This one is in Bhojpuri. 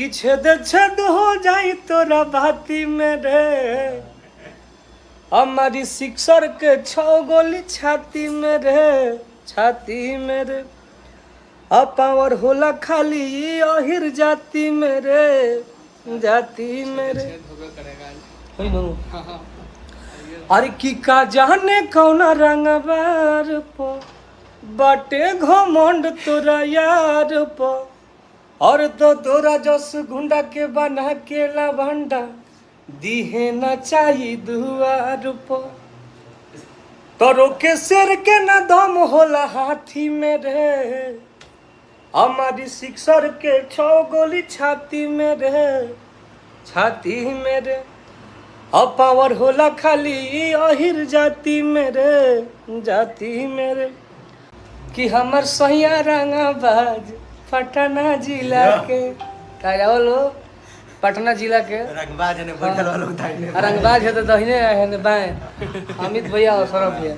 कि छेद छेद हो जाई तोरा बाती में रे, हमारी सिक्सर के 6 गोली छाती में रे, छाती में रे। अब पावर होला खाली अहिर जाती में रे, जाती में रे। अरे की का जाने कौना रंगबार पो बाटे घमंड तोरा यार पो, और तो तोरा जस गुंडा के बना के लवंडा दीहे न चाही दुआर पो। तोरो के शेर के न दम होला हाथी में रे, हमारी सिक्सर के 6 गोली छाती में रे, छाती में रे। अब पावर होला खाली अहिर जाती में रे, जाती में रे। कि हमर सहिया रंगबाज पटना जिला के का बोलो, पटना जिला के रंगबाज ने बैठल वालों दाहिने रंगबाज है तो दहिने है बाएं। अमित भैया और सौरभ भैया।